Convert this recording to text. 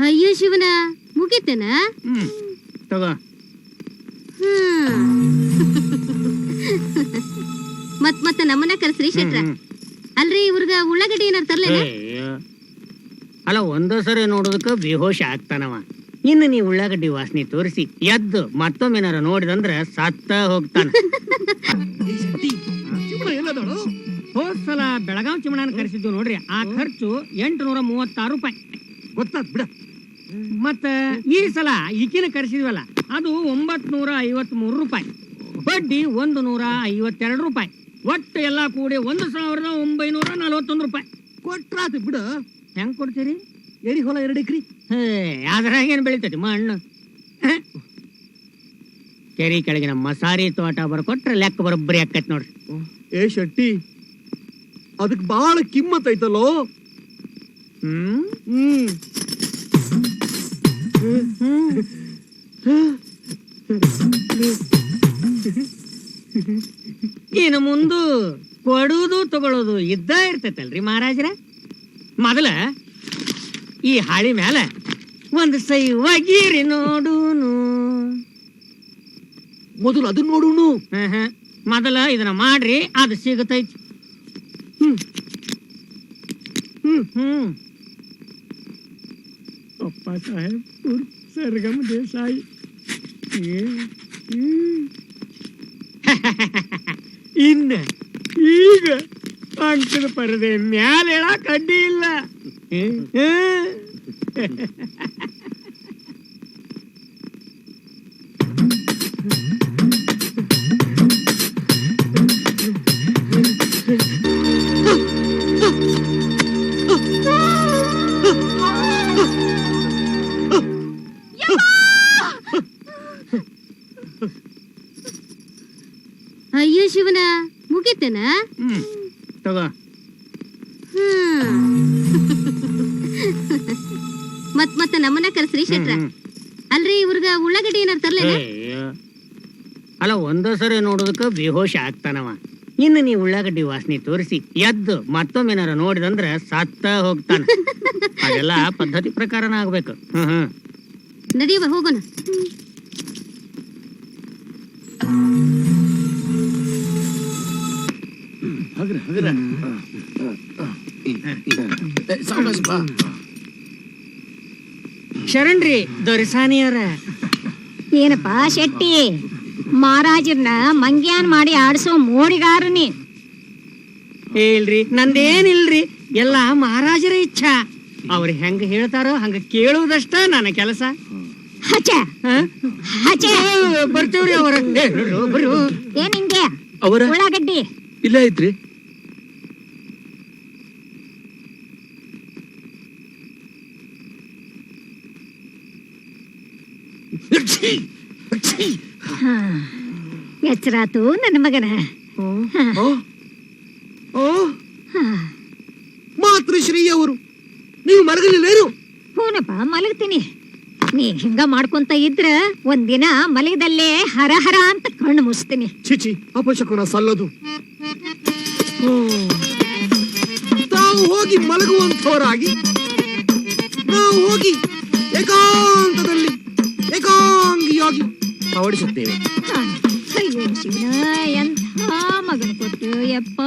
ಅಯ್ಯೋ ಶಿವನ ಮುಗಿತೇನ ತಗೋ. ಮತ್ತ ನಮ್ಮನ್ನ ಕರ್ಸ್ರಿ ಶೆಟ್ರ. ಅಲ್ರಿ ಇವ್ರಗ ಉಳ್ಳಾಗಡ್ಡಿ ಏನಾರ ತರ್ಲೇನ? ಅಲ್ಲ, ಒಂದೋ ಸರಿ ನೋಡೋದಕ್ಕ ಬೇಹೋಶ ಆಗ್ತಾನವ. ಇನ್ನು ನೀ ಉಳ್ಳಾಗಡ್ಡಿ ವಾಸನೆ ತೋರಿಸಿ ಎದ್ದು ಮತ್ತೊಮ್ಮೆನಾರ ನೋಡಿದಂದ್ರ ಸತ್ತ ಹೋಗ್ತಾನ. ಹೋದ್ಸಲ ಬೆಳಗಾವ್ ಚಿಮಣನ ಕರೆಸಿದ್ವು ನೋಡ್ರಿ, ಆ ಖರ್ಚು 836 ರೂಪಾಯಿ. ಗೊತ್ತಾದ್ ಬಿಡ. ಮತ್ತ ಈ ಸಲ ಈಕಿನ ಕರೆಸಿದ್ವಲ್ಲ, ಅದು 953 ರೂಪಾಯಿ. ಬಡ್ಡಿ 152 ರೂಪಾಯಿ. ಒಟ್ಟು ಎಲ್ಲಾ ಕೂಡಿ 1941 ರೂಪಾಯಿ. ಕೊಟ್ರಾತ ಬಿಡ. ಹೆಂಗ್ ಕೊಡ್ತೀರಿ? ಎಡಿ ಹೊಲ 2 ಎಕರೆ. ಅದ್ರಾಗ ಏನ್ ಬೆಳಿತೈತಿ ಮಣ್ಣು? ಕೆರಿ ಕೆಳಗಿನ ಮಸಾರಿ ತೋಟ ಬರ್ಕೊಟ್ರೆ ಲೆಕ್ಕ ಬರೋಬ್ಬರಿ ಆಕೈತಿ ನೋಡ್ರಿ. ಏ ಶೆಟ್ಟಿ, ಅದಕ್ ಬಾಳ ಕಿಮ್ಮತ್ ಐತಲ್ಲೋ. ಇನ್ನು ಮುಂದು ಕೊಡುವುದು ತಗೊಳ್ಳೋದು ಇದ್ದ ಇರ್ತೈತಲ್ರಿ ಮಹಾರಾಜ್ರ. ಮೊದಲ ಈ ಹಾಳಿ ಮ್ಯಾಲ ಒಂದು ಸೈ ಒಗೀರಿ ನೋಡೂನು. ಮೊದಲು ಅದನ್ನ ನೋಡೂನು. ಮೊದಲ ಇದನ್ನ ಮಾಡ್ರಿ, ಅದು ಸಿಗತೈತಿ. ಅಪ್ಪ ಸಾಹೇಬ್ ಸರ್ಗಮ್ ದೇಸಾಯಿ. ಇನ್ನ ಈಗ ಅಂಕದ ಪರದೆ ಮ್ಯಾಲ ಹೇಳಕ್ ಅಡ್ಡಿ ಇಲ್ಲ. ಅಯ್ಯೋ ಶಿವನ ಮುಗಿತೇನ? ತಗೋ. ಮತ್ತ ನಮ್ಮನ್ನ ಕರ್ಸ್ರಿ ಶೆಟ್ರ. ಅಲ್ರಿ ಇವ್ರಗ ಉಳ್ಳಾಗಡ್ಡಿ ಏನಾರ ತರ್ಲೇನ? ಅಲ್ಲ, ಒಂದೋ ಸರಿ ನೋಡೋದಕ್ಕ ಬೇಹೋಶ ಆಗ್ತಾನವ. ಇನ್ನು ನೀ ಉಳ್ಳಾಗಡ್ಡಿ ವಾಸನೆ ತೋರಿಸಿ ಎದ್ದು ಮತ್ತೊಮ್ಮೆನಾರ ನೋಡಿದಂದ್ರ ಸತ್ತ ಹೋಗ್ತಾನ. ಅದೆಲ್ಲ ಪದ್ಧತಿ ಪ್ರಕಾರನ ಆಗ್ಬೇಕು. ನಡಿಯವ ಹೋಗೋಣ. ಶರಣ್ರಿ ದೊರೆಸಾನಿಯವರ. ಏನಪ್ಪಾ ಶೆಟ್ಟಿ, ಮಹಾರಾಜರನ್ನ ಮಂಗ್ಯಾನ್ ಮಾಡಿ ಆಡಿಸೋ ಮೋಡಿಗಾರ ನೀ? ಇಲ್ರಿ, ನಂದೇನಿಲ್ರಿ, ಎಲ್ಲ ಮಹಾರಾಜರ ಇಚ್ಛಾ. ಅವ್ರು ಹೆಂಗ ಹೇಳ್ತಾರೋ ಹಂಗ ಕೇಳುವುದಷ್ಟ ನನ್ನ ಕೆಲಸ. ಬರ್ತೀವ್ರಿ ಅವರ. ಏನ್ ಹಿಂಗೆ ಉಳ್ಳಾಗಡ್ಡಿ ಇಲ್ಲ ಐತ್ರಿ. ಎಚ್ಚರಾತು ನನ್ನ ಮಗನ. ಮಾತೃಶ್ರೀ ಅವರು, ನೀವು ಮಲಗಲಿಲ್ಲೇನು? ಹೂನಪ್ಪ, ಮಲಗ್ತೀನಿ. ನೀ ಹಿಂಗ ಮಾಡ್ಕೊಂತ ಇದ್ರ ಒಂದಿನ ಮಲಗದಲ್ಲೇ ಹರ ಹರ ಅಂತ ಕಣ್ಣು ಮುಸ್ತೀನಿ. ಚಿಚಿ, ಅಪಶಕುನ ಸಲ್ಲದು. ತಾವು ಹೋಗಿ ಮಲಗುವಂತವರಾಗಿ ನಾವು ಹೋಗಿ ಏಕಾಂತದಲ್ಲಿ ಏಕಾಂಗಿಯಾಗಿ ಅವಡಿಸುತ್ತೇವೆ. ಅಯ್ಯೋ ಶಿವನ, ಎಂಥ ಮಗನ ಕೊಟ್ಟು ಯಪ್ಪ.